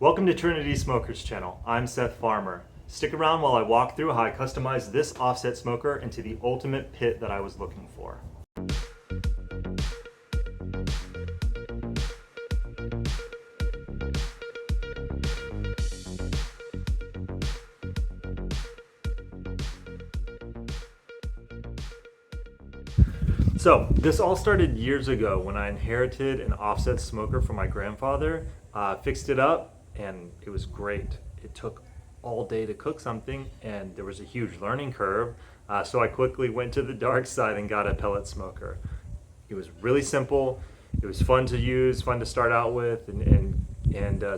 Welcome to Trinity Smokers channel. I'm Seth Farmer. Stick around while I walk through how I customized this offset smoker into the ultimate pit that I was looking for. So this all started years ago when I inherited an offset smoker from my grandfather, fixed it up, and it was great. It took all day to cook something, and there was a huge learning curve, so I quickly went to the dark side and got a pellet smoker. It was really simple, it was fun to use, fun to start out with and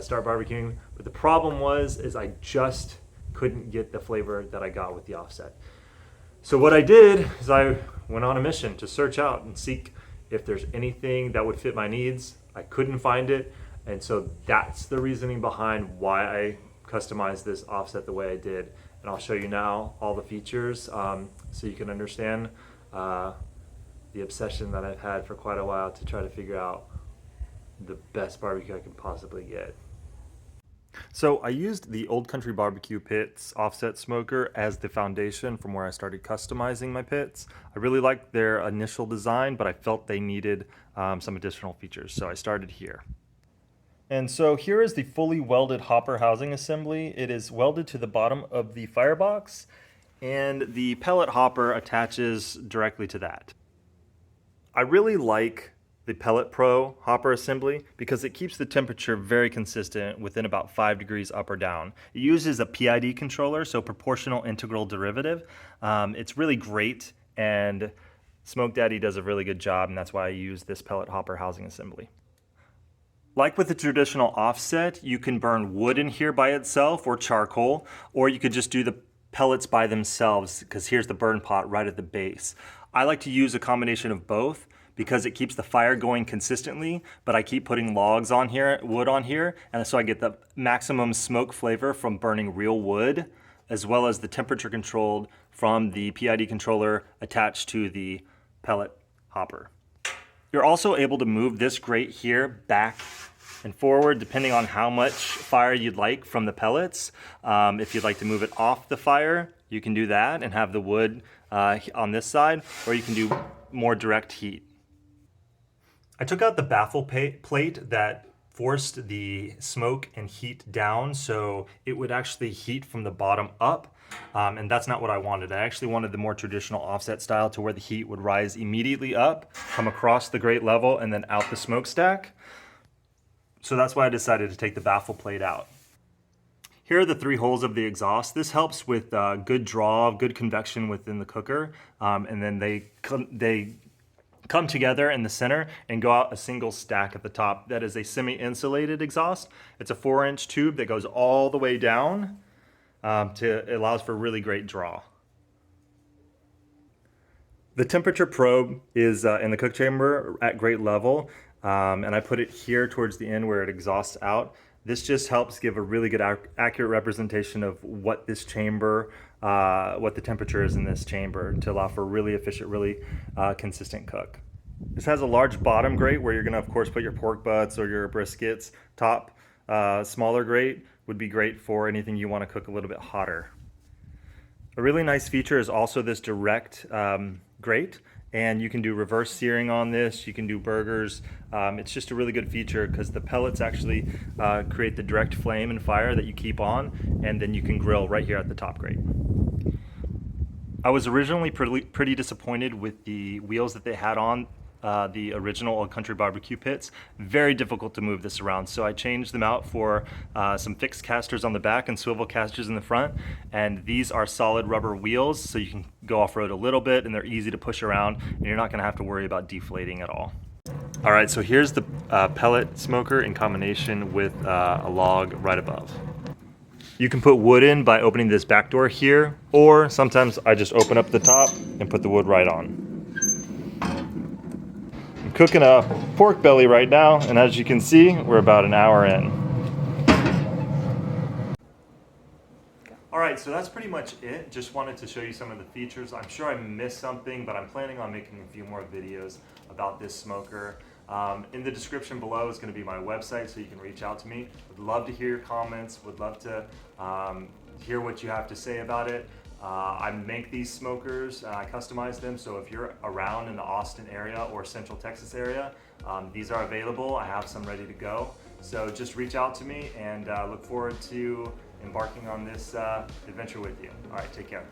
start barbecuing, but the problem is I just couldn't get the flavor that I got with the offset. So what I did is I went on a mission to search out and seek if there's anything that would fit my needs. I couldn't find it, and so that's the reasoning behind why I customized this offset the way I did. And I'll show you now all the features so you can understand the obsession that I've had for quite a while to try to figure out the best barbecue I can possibly get. So I used the Old Country BBQ pits offset smoker as the foundation from where I started customizing my pits. I really liked their initial design, but I felt they needed some additional features, so I started here. And so here is the fully welded hopper housing assembly. It is welded to the bottom of the firebox, and the pellet hopper attaches directly to that. I really like the Pellet Pro hopper assembly because it keeps the temperature very consistent within about 5 degrees up or down. It uses a PID controller, so proportional integral derivative. It's really great, and Smoke Daddy does a really good job, and that's why I use this pellet hopper housing assembly. Like with the traditional offset, you can burn wood in here by itself or charcoal, or you could just do the pellets by themselves because here's the burn pot right at the base. I like to use a combination of both because it keeps the fire going consistently, but I keep putting logs on here, wood on here, and so I get the maximum smoke flavor from burning real wood, as well as the temperature controlled from the PID controller attached to the pellet hopper. You're also able to move this grate here back and forward depending on how much fire you'd like from the pellets. If you'd like to move it off the fire, you can do that and have the wood on this side, or you can do more direct heat. I took out the baffle plate that forced the smoke and heat down so it would actually heat from the bottom up, and that's not what I wanted. I actually wanted the more traditional offset style to where the heat would rise immediately up, come across the grate level, and then out the smokestack. So that's why I decided to take the baffle plate out. Here are the 3 holes of the exhaust. This helps with good draw, good convection within the cooker, and then they come together in the center and go out a single stack at the top. That is a semi-insulated exhaust. It's a 4-inch tube that goes all the way down. It allows for really great draw. The temperature probe is in the cook chamber at grate level, and I put it here towards the end where it exhausts out. This just helps give a really good accurate representation of what this chamber, what the temperature is in this chamber to allow for a really efficient, really consistent cook. This has a large bottom grate where you're gonna of course put your pork butts or your briskets. Top, smaller grate would be great for anything you wanna cook a little bit hotter. A really nice feature is also this direct grate, and you can do reverse searing on this, you can do burgers. It's just a really good feature because the pellets actually create the direct flame and fire that you keep on, and then you can grill right here at the top grate. I was originally pretty disappointed with the wheels that they had on the original Old Country BBQ pits. Very difficult to move this around, so I changed them out for some fixed casters on the back and swivel casters in the front, and these are solid rubber wheels, so you can go off-road a little bit and they're easy to push around, and you're not going to have to worry about deflating at all. Alright, so here's the pellet smoker in combination with a log right above. You can put wood in by opening this back door here, or sometimes I just open up the top and put the wood right on. I'm cooking a pork belly right now, and as you can see, we're about an hour in. Alright, so that's pretty much it. Just wanted to show you some of the features. I'm sure I missed something, but I'm planning on making a few more videos about this smoker. In the description below is going to be my website, so you can reach out to me. Would love to hear your comments, would love to hear what you have to say about it. I make these smokers, I customize them, so if you're around in the Austin area or Central Texas area, these are available. I have some ready to go. So just reach out to me, and look forward to embarking on this adventure with you. All right, take care.